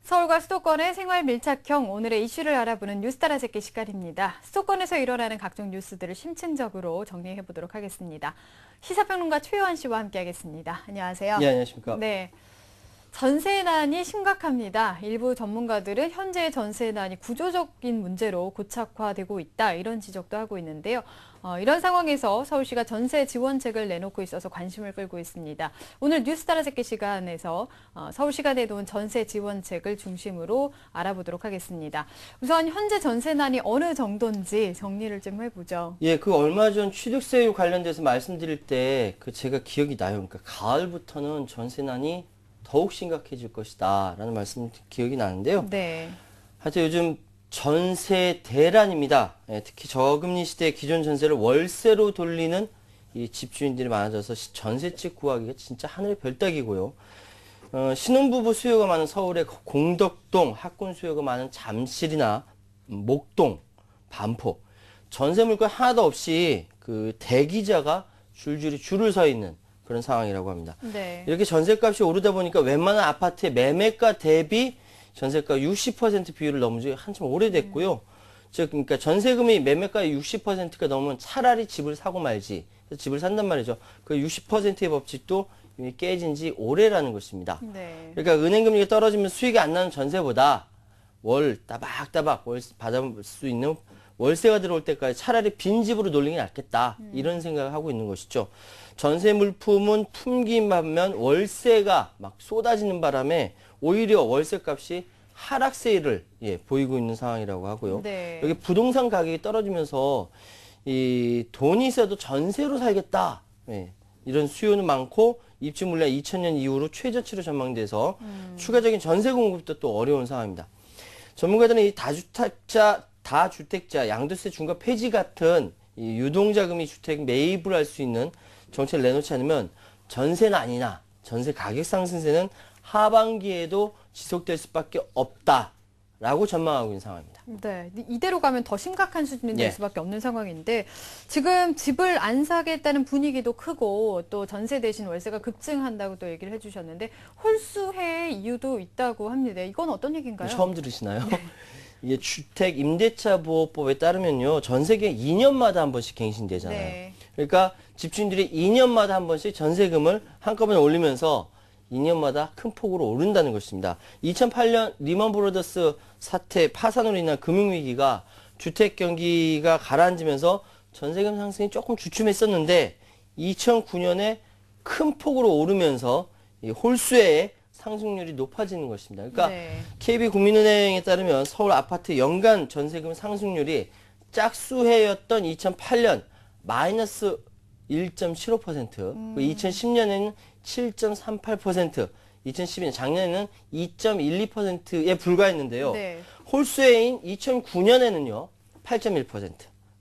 서울과 수도권의 생활 밀착형 오늘의 이슈를 알아보는 뉴스 따라잡기 시간입니다. 수도권에서 일어나는 각종 뉴스들을 심층적으로 정리해 보도록 하겠습니다. 시사평론가 최요한 씨와 함께하겠습니다. 안녕하세요. 예, 안녕하십니까. 네. 전세난이 심각합니다. 일부 전문가들은 현재 전세난이 구조적인 문제로 고착화되고 있다, 이런 지적도 하고 있는데요. 이런 상황에서 서울시가 전세 지원책을 내놓고 있어서 관심을 끌고 있습니다. 오늘 뉴스 따라잡기 시간에서 서울시가 내놓은 전세 지원책을 중심으로 알아보도록 하겠습니다. 우선 현재 전세난이 어느 정도인지 정리를 좀 해보죠. 예, 얼마 전 취득세율 관련돼서 말씀드릴 때 제가 기억이 나요. 그러니까 가을부터는 전세난이 더욱 심각해질 것이다 라는 말씀 기억이 나는데요. 네. 하여튼 요즘 전세 대란입니다. 예, 특히 저금리 시대의 기존 전세를 월세로 돌리는 이 집주인들이 많아져서 전세집 구하기가 진짜 하늘의 별따기고요. 신혼부부 수요가 많은 서울의 공덕동, 학군 수요가 많은 잠실이나 목동, 반포. 전세 물건 하나도 없이 대기자가 줄줄이 줄을 서 있는 그런 상황이라고 합니다. 네. 이렇게 전세값이 오르다 보니까 웬만한 아파트의 매매가 대비 전세가 60% 비율을 넘은 지 한참 오래됐고요. 즉, 그러니까 전세금이 매매가의 60%가 넘으면 차라리 집을 사고 말지. 그래서 집을 산단 말이죠. 그 60%의 법칙도 이미 깨진 지 오래라는 것입니다. 네. 그러니까 은행금리가 떨어지면 수익이 안 나는 전세보다 월 따박따박 받아볼 수 있는 월세가 들어올 때까지 차라리 빈집으로 놀리는 게 낫겠다. 이런 생각을 하고 있는 것이죠. 전세 물품은 품긴 반면 월세가 막 쏟아지는 바람에 오히려 월세값이 하락세를 보이고 있는 상황이라고 하고요. 네. 여기 부동산 가격이 떨어지면서 이 돈이 있어도 전세로 살겠다. 이런 수요는 많고 입주 물량 2000년 이후로 최저치로 전망돼서 추가적인 전세 공급도 또 어려운 상황입니다. 전문가들은 이 다주택자 양도세 중과 폐지 같은 이 유동자금이 주택 매입을 할 수 있는 정책을 내놓지 않으면 전세난이나 전세 가격 상승세는 하반기에도 지속될 수밖에 없다라고 전망하고 있는 상황입니다. 네, 이대로 가면 더 심각한 수준이 될 예. 수밖에 없는 상황인데 지금 집을 안 사겠다는 분위기도 크고 또 전세 대신 월세가 급증한다고 또 얘기를 해주셨는데 홀수의 이유도 있다고 합니다. 이건 어떤 얘기인가요? 처음 들으시나요? 이게 주택 임대차 보호법에 따르면요, 전세계 2년마다 한 번씩 갱신되잖아요. 네. 그러니까 집주인들이 2년마다 한 번씩 전세금을 한꺼번에 올리면서 2년마다 큰 폭으로 오른다는 것입니다. 2008년 리먼 브로더스 사태 파산으로 인한 금융위기가 주택 경기가 가라앉으면서 전세금 상승이 조금 주춤했었는데 2009년에 큰 폭으로 오르면서 이 홀수의 상승률이 높아지는 것입니다. 그러니까 네. KB국민은행에 따르면 서울 아파트 연간 전세금 상승률이 짝수해였던 2008년 마이너스 1.75%, 2010년에는 7.38%, 2012년 작년에는 2.12%에 불과했는데요. 네. 홀수해인 2009년에는요 8.1%,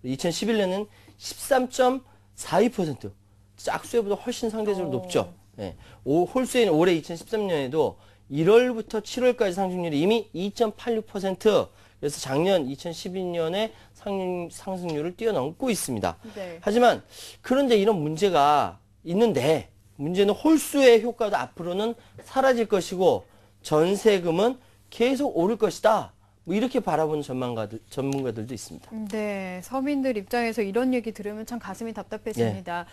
2011년에는 13.42%, 짝수해보다 훨씬 상대적으로 높죠. 네. 홀수해인 올해 2013년에도 1월부터 7월까지 상승률이 이미 2.86%, 그래서 작년 2012년에 상승률을 뛰어넘고 있습니다. 네. 하지만 그런데 이런 문제가 있는데 문제는 홀수의 효과도 앞으로는 사라질 것이고 전세금은 계속 오를 것이다. 뭐 이렇게 바라보는 전문가들도 있습니다. 네, 서민들 입장에서 이런 얘기 들으면 참 가슴이 답답해집니다.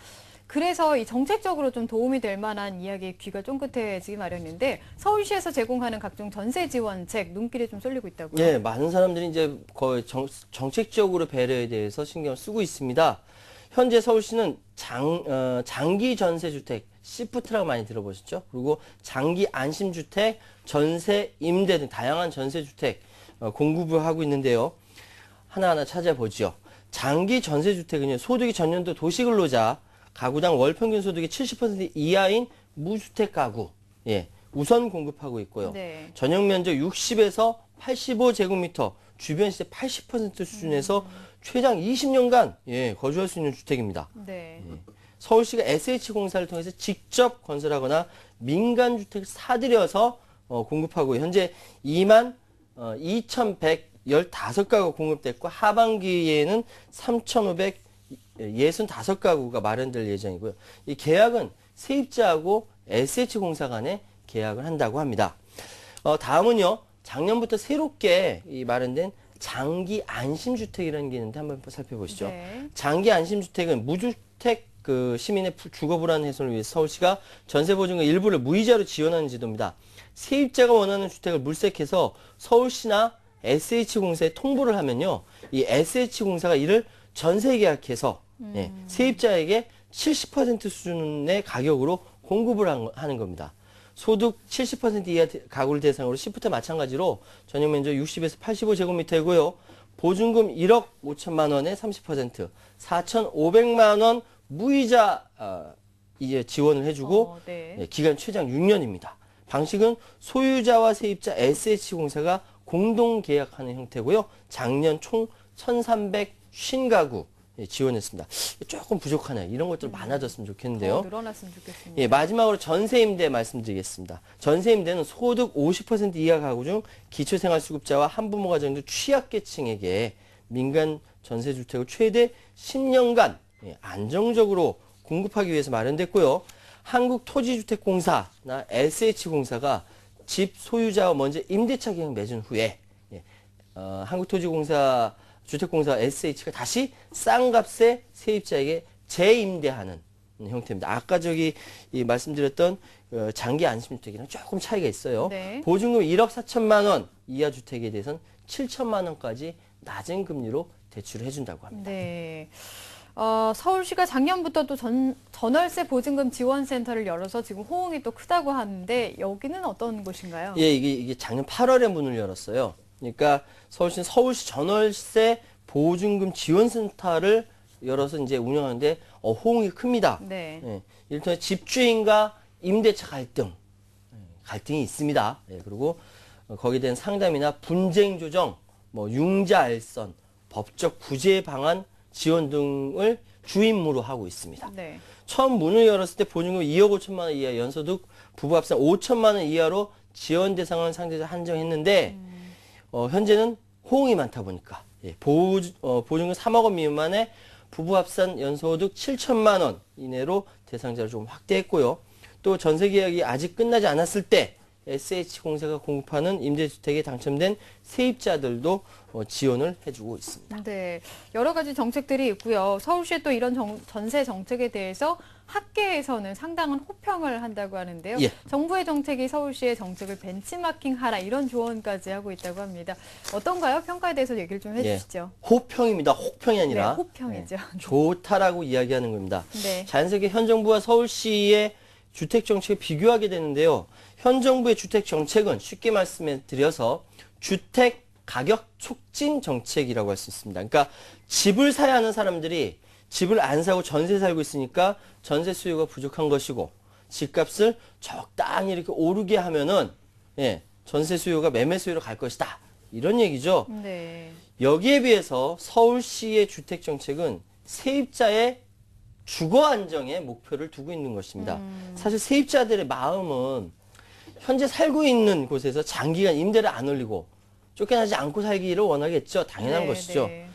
그래서 이 정책적으로 좀 도움이 될 만한 이야기에 귀가 쫑긋해지기 마련인데 서울시에서 제공하는 각종 전세 지원책 눈길이 좀 쏠리고 있다고요? 예, 많은 사람들이 이제 거의 정책적으로 배려에 대해서 신경을 쓰고 있습니다. 현재 서울시는 장기 전세주택, 시프트라고 많이 들어보셨죠? 그리고 장기 안심주택, 전세 임대 등 다양한 전세주택 공급을 하고 있는데요. 하나하나 찾아보죠. 장기 전세주택은요, 소득이 전년도 도시근로자, 가구당 월 평균 소득이 70% 이하인 무주택 가구, 우선 공급하고 있고요. 네. 전용 면적 60에서 85제곱미터, 주변 시세 80% 수준에서 최장 20년간 거주할 수 있는 주택입니다. 네. 서울시가 SH공사를 통해서 직접 건설하거나 민간 주택을 사들여서 공급하고 현재 22,115가구 공급됐고 하반기에는 3,565가구가 마련될 예정이고요. 이 계약은 세입자하고 SH공사 간에 계약을 한다고 합니다. 다음은요. 작년부터 새롭게 이 마련된 장기 안심주택이라는 게 있는데 한번 살펴보시죠. 네. 장기 안심주택은 무주택 시민의 주거 불안 해소를 위해 서울시가 전세보증금 일부를 무이자로 지원하는 제도입니다. 세입자가 원하는 주택을 물색해서 서울시나 SH공사에 통보를 하면요. 이 SH공사가 이를 전세 계약해서 세입자에게 70% 수준의 가격으로 공급을 하는 겁니다. 소득 70% 이하 가구를 대상으로 시프트 마찬가지로 전용 면적 60에서 85제곱미터이고요. 보증금 1억 5천만 원에 30%, 4,500만 원 무이자 이제 지원을 해주고 네. 기간 최장 6년입니다. 방식은 소유자와 세입자 SH공사가 공동 계약하는 형태고요. 작년 총 1,350가구 지원했습니다. 조금 부족하네요. 이런 것들 많아졌으면 좋겠는데요. 더 늘어났으면 좋겠습니다. 예, 마지막으로 전세임대 말씀드리겠습니다. 전세임대는 소득 50% 이하 가구 중 기초생활수급자와 한부모 가정 등 취약계층에게 민간 전세주택을 최대 10년간 안정적으로 공급하기 위해서 마련됐고요. 한국토지주택공사나 SH공사가 집 소유자와 먼저 임대차 계약 맺은 후에 한국토지공사 주택공사 SH가 다시 싼 값에 세입자에게 재임대하는 형태입니다. 아까 말씀드렸던 장기 안심주택이랑 조금 차이가 있어요. 네. 보증금 1억 4천만 원 이하 주택에 대해서는 7천만 원까지 낮은 금리로 대출을 해준다고 합니다. 네. 서울시가 작년부터 또 전월세 보증금 지원센터를 열어서 지금 호응이 또 크다고 하는데 여기는 어떤 곳인가요? 예, 이게 작년 8월에 문을 열었어요. 그러니까 서울시 전월세 보증금 지원센터를 열어서 이제 운영하는데 호응이 큽니다. 네. 예, 일단 집주인과 임대차 갈등이 있습니다. 예, 그리고 거기에 대한 상담이나 분쟁 조정, 융자 알선, 법적 구제 방안 지원 등을 주임무로 하고 있습니다. 네. 처음 문을 열었을 때 보증금 2억 5천만 원 이하, 연소득 부부 합산 5천만 원 이하로 지원 대상을 상대적으로 한정했는데 현재는 호응이 많다 보니까 보증금 3억 원 미만의 부부 합산 연소득 7천만 원 이내로 대상자를 좀 확대했고요. 또 전세 계약이 아직 끝나지 않았을 때 SH공사가 공급하는 임대주택에 당첨된 세입자들도 지원을 해주고 있습니다. 네, 여러 가지 정책들이 있고요. 서울시의 또 이런 전세 정책에 대해서 학계에서는 상당한 호평을 한다고 하는데요. 예. 정부의 정책이 서울시의 정책을 벤치마킹하라 이런 조언까지 하고 있다고 합니다. 어떤가요? 평가에 대해서 얘기를 좀 해주시죠. 호평입니다. 혹평이 아니라 네, 호평이죠. 좋다라고 이야기하는 겁니다. 네. 자연스럽게 현 정부와 서울시의 주택 정책을 비교하게 되는데요. 현 정부의 주택 정책은 쉽게 말씀해 드려서 주택 가격 촉진 정책이라고 할 수 있습니다. 그러니까 집을 사야 하는 사람들이 집을 안 사고 전세 살고 있으니까 전세 수요가 부족한 것이고 집값을 적당히 이렇게 오르게 하면은 전세 수요가 매매 수요로 갈 것이다. 이런 얘기죠. 네. 여기에 비해서 서울시의 주택 정책은 세입자의 주거 안정에 목표를 두고 있는 것입니다. 사실 세입자들의 마음은 현재 살고 있는 곳에서 장기간 임대를 안 올리고 쫓겨나지 않고 살기를 원하겠죠. 당연한 것이죠. 네.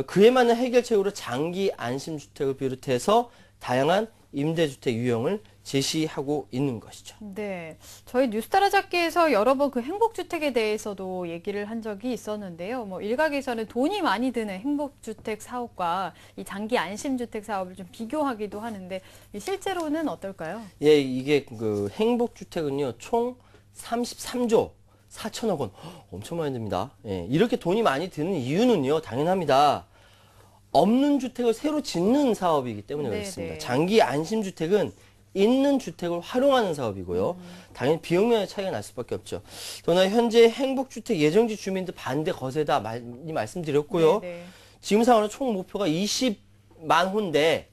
그에 맞는 해결책으로 장기 안심주택을 비롯해서 다양한 임대주택 유형을 제시하고 있는 것이죠. 네, 저희 뉴스타라 잡기에서 여러 번 그 행복주택에 대해서도 얘기를 한 적이 있었는데요. 일각에서는 돈이 많이 드는 행복주택 사업과 이 장기 안심주택 사업을 좀 비교하기도 하는데 실제로는 어떨까요? 예, 이게 그 행복주택은요, 총 33조 4천억 원. 엄청 많이 듭니다. 예, 이렇게 돈이 많이 드는 이유는요, 당연합니다. 없는 주택을 새로 짓는 사업이기 때문에 그렇습니다. 장기 안심주택은 있는 주택을 활용하는 사업이고요. 당연히 비용면의 차이가 날 수밖에 없죠. 더나 현재 행복주택 예정지 주민들 반대 거세다 많이 말씀드렸고요. 네네. 지금 상황으로 총 목표가 20만 호인데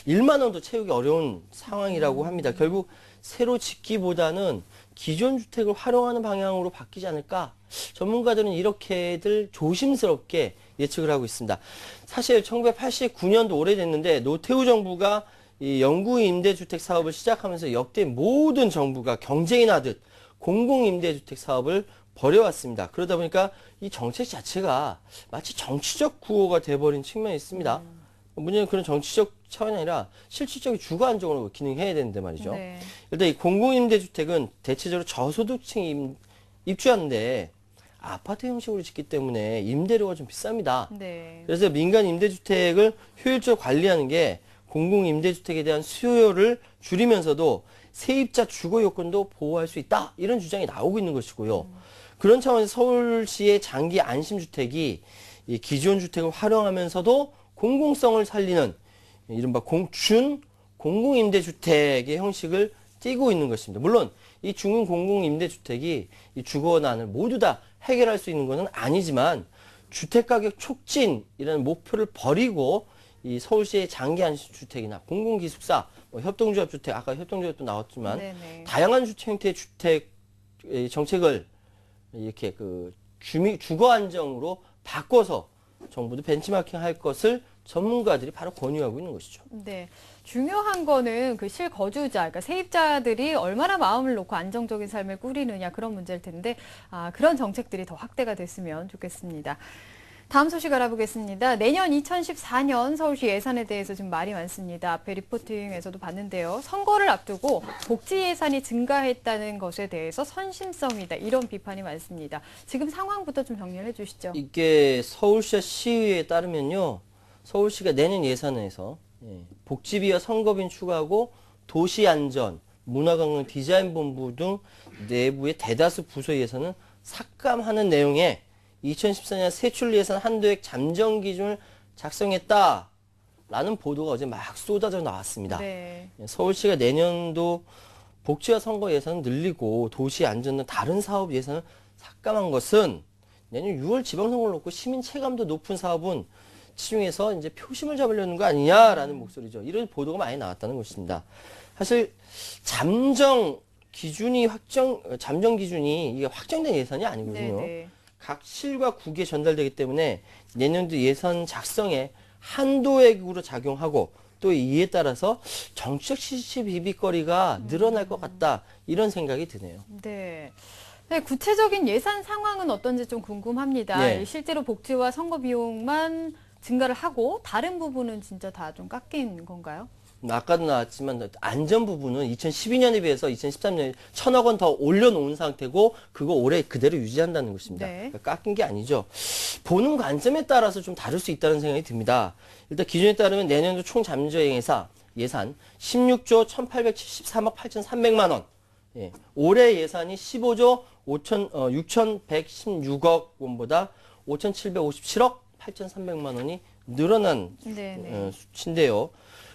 1만 원도 채우기 어려운 상황이라고 합니다. 결국 새로 짓기보다는 기존 주택을 활용하는 방향으로 바뀌지 않을까? 전문가들은 이렇게들 조심스럽게 예측을 하고 있습니다. 사실 1989년도 오래됐는데 노태우 정부가 이 영구 임대주택 사업을 시작하면서 역대 모든 정부가 경쟁이 나듯 공공임대주택 사업을 벌여왔습니다. 그러다 보니까 이 정책 자체가 마치 정치적 구호가 돼버린 측면이 있습니다. 문제는 그런 정치적 차원이 아니라 실질적인 주거 안정으로 기능해야 되는데 말이죠. 네. 일단 이 공공임대주택은 대체적으로 저소득층이 입주하는데 아파트 형식으로 짓기 때문에 임대료가 좀 비쌉니다. 네. 그래서 민간 임대주택을 효율적으로 관리하는 게 공공임대주택에 대한 수요를 줄이면서도 세입자 주거 요건도 보호할 수 있다. 이런 주장이 나오고 있는 것이고요. 그런 차원에서 서울시의 장기 안심주택이 이 기존 주택을 활용하면서도 공공성을 살리는 이른바 공공임대주택의 형식을 띠고 있는 것입니다. 물론 이 중은 공공임대주택이 이 주거난을 모두 다 해결할 수 있는 것은 아니지만 주택가격 촉진이라는 목표를 버리고 이 서울시의 장기안심주택이나 공공기숙사, 뭐 협동조합주택, 아까 협동조합도 나왔지만 네네. 다양한 형태의 주택 정책을 이렇게 주거 안정으로 바꿔서 정부도 벤치마킹 할 것을 전문가들이 바로 권유하고 있는 것이죠. 네. 중요한 거는 그 실거주자, 그러니까 세입자들이 얼마나 마음을 놓고 안정적인 삶을 꾸리느냐 그런 문제일 텐데, 그런 정책들이 더 확대가 됐으면 좋겠습니다. 다음 소식 알아보겠습니다. 내년 2014년 서울시 예산에 대해서 지금 말이 많습니다. 앞에 리포팅에서도 봤는데요. 선거를 앞두고 복지 예산이 증가했다는 것에 대해서 선심성이다. 이런 비판이 많습니다. 지금 상황부터 좀 정리를 해주시죠. 이게 서울시 시의회에 따르면요. 서울시가 내년 예산에서 복지비와 선거비는 추가하고 도시안전, 문화관광 디자인본부 등 내부의 대다수 부서 예산은 삭감하는 내용의 2014년 세출 예산 한도액 잠정 기준을 작성했다라는 보도가 어제 막 쏟아져 나왔습니다. 네. 서울시가 내년도 복지와 선거 예산을 늘리고 도시 안전 등 다른 사업 예산을 삭감한 것은 내년 6월 지방선거를 놓고 시민 체감도 높은 사업은 치중해서 이제 표심을 잡으려는 거 아니냐라는 목소리죠. 이런 보도가 많이 나왔다는 것입니다. 사실 잠정 기준이 이게 확정된 예산이 아니거든요. 네네. 각 실과 국에 전달되기 때문에 내년도 예산 작성에 한도액으로 작용하고 또 이에 따라서 정치적 시시비비거리가 늘어날 것 같다 이런 생각이 드네요. 네. 네, 구체적인 예산 상황은 어떤지 좀 궁금합니다. 네. 실제로 복지와 선거 비용만 증가를 하고 다른 부분은 진짜 다 좀 깎인 건가요? 아까도 나왔지만 안전 부분은 2012년에 비해서 2013년에 1,000억 원 더 올려놓은 상태고 그거 올해 그대로 유지한다는 것입니다. 네. 그러니까 깎인 게 아니죠. 보는 관점에 따라서 좀 다를 수 있다는 생각이 듭니다. 일단 기준에 따르면 내년도 총 잠정예산 예산 16조 1,873억 8,300만 원. 예. 올해 예산이 15조 6,116억 원보다 5,757억 8,300만 원이 늘어난 네네. 수치인데요.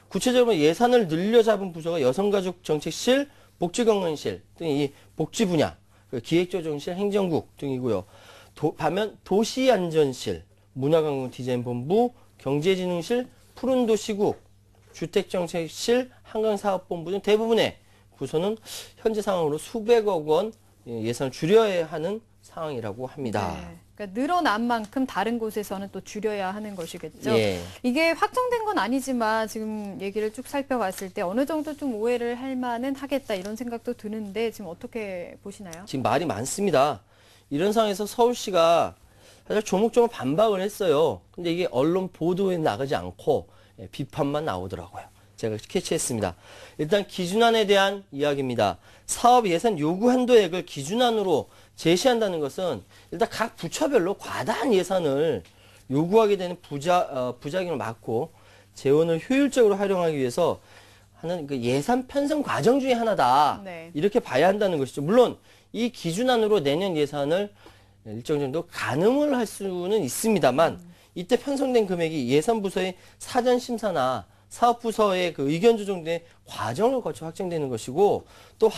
구체적으로 예산을 늘려 잡은 부서가 여성가족정책실, 복지건강실 등 이 복지 분야, 기획조정실, 행정국 등이고요. 반면 도시안전실, 문화관광디자인본부, 경제진흥실, 푸른도시국, 주택정책실, 한강사업본부 등 대부분의 부서는 현재 상황으로 수백억 원 예산을 줄여야 하는 상황이라고 합니다. 네. 그러니까 늘어난 만큼 다른 곳에서는 또 줄여야 하는 것이겠죠. 예. 이게 확정된 건 아니지만 지금 얘기를 쭉 살펴봤을 때 어느 정도 좀 오해를 할 만은 하겠다 이런 생각도 드는데 지금 어떻게 보시나요? 지금 말이 많습니다. 이런 상황에서 서울시가 사실 조목조목 반박을 했어요. 근데 이게 언론 보도에 나가지 않고 비판만 나오더라고요. 제가 캐치했습니다. 일단 기준안에 대한 이야기입니다. 사업 예산 요구 한도액을 기준안으로 제시한다는 것은 일단 각 부처별로 과다한 예산을 요구하게 되는 부작용을 막고 재원을 효율적으로 활용하기 위해서 하는 그 예산 편성 과정 중에 하나다. 네. 이렇게 봐야 한다는 것이죠. 물론 이 기준안으로 내년 예산을 일정 정도 가늠을 할 수는 있습니다만 이때 편성된 금액이 예산부서의 사전심사나 사업부서의 그 의견 조정의 과정을 거쳐 확정되는 것이고 또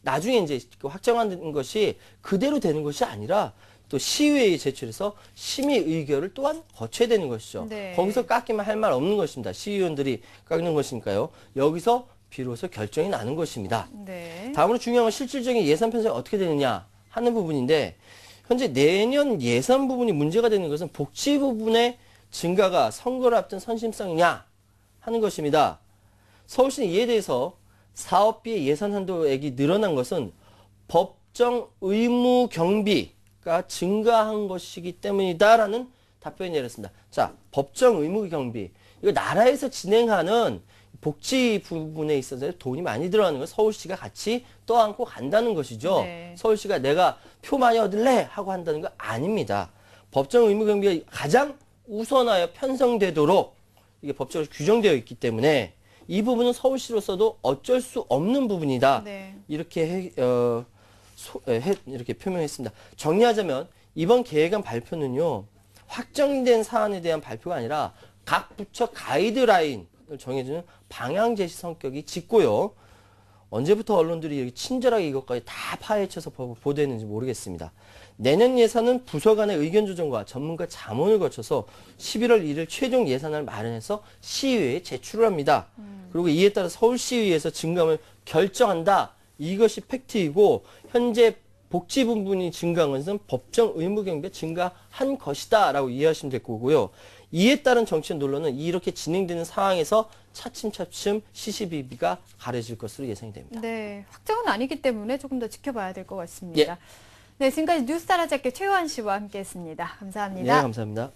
나중에 이제 확정한 것이 그대로 되는 것이 아니라 또 시의회에 제출해서 심의 의결을 또한 거쳐야 되는 것이죠. 네. 거기서 깎이면 할 말 없는 것입니다. 시의원들이 깎는 것이니까요. 여기서 비로소 결정이 나는 것입니다. 네. 다음으로 중요한 건 실질적인 예산 편성이 어떻게 되느냐 하는 부분인데 현재 내년 예산 부분이 문제가 되는 것은 복지 부분의 증가가 선거를 앞둔 선심성이냐 하는 것입니다. 서울시는 이에 대해서 사업비의 예산 한도액이 늘어난 것은 법정 의무 경비가 증가한 것이기 때문이다라는 답변이 내렸습니다. 자, 법정 의무 경비. 이거 나라에서 진행하는 복지 부분에 있어서 돈이 많이 들어가는 걸 서울시가 같이 떠안고 간다는 것이죠. 네. 서울시가 내가 표 많이 얻을래 하고 한다는 거 아닙니다. 법정 의무 경비가 가장 우선하여 편성되도록 이게 법적으로 규정되어 있기 때문에 이 부분은 서울시로서도 어쩔 수 없는 부분이다. 네. 이렇게 이렇게 표명했습니다. 정리하자면 이번 계획안 발표는요, 확정된 사안에 대한 발표가 아니라 각 부처 가이드라인을 정해주는 방향 제시 성격이 짙고요. 언제부터 언론들이 이렇게 친절하게 이것까지 다 파헤쳐서 보도했는지 모르겠습니다. 내년 예산은 부서 간의 의견 조정과 전문가 자문을 거쳐서 11월 1일 최종 예산안을 마련해서 시의회에 제출을 합니다. 그리고 이에 따라 서울시의회에서 증감을 결정한다. 이것이 팩트이고 현재 복지 부분이 증가한 것은 법정 의무 경비가 증가한 것이다 라고 이해하시면 될 거고요. 이에 따른 정치적 논란은 이렇게 진행되는 상황에서 차츰차츰 시시비비가 가려질 것으로 예상이 됩니다. 네, 확정은 아니기 때문에 조금 더 지켜봐야 될 것 같습니다. 예. 네, 지금까지 뉴스 따라잡기 최호한 씨와 함께했습니다. 감사합니다. 네, 감사합니다.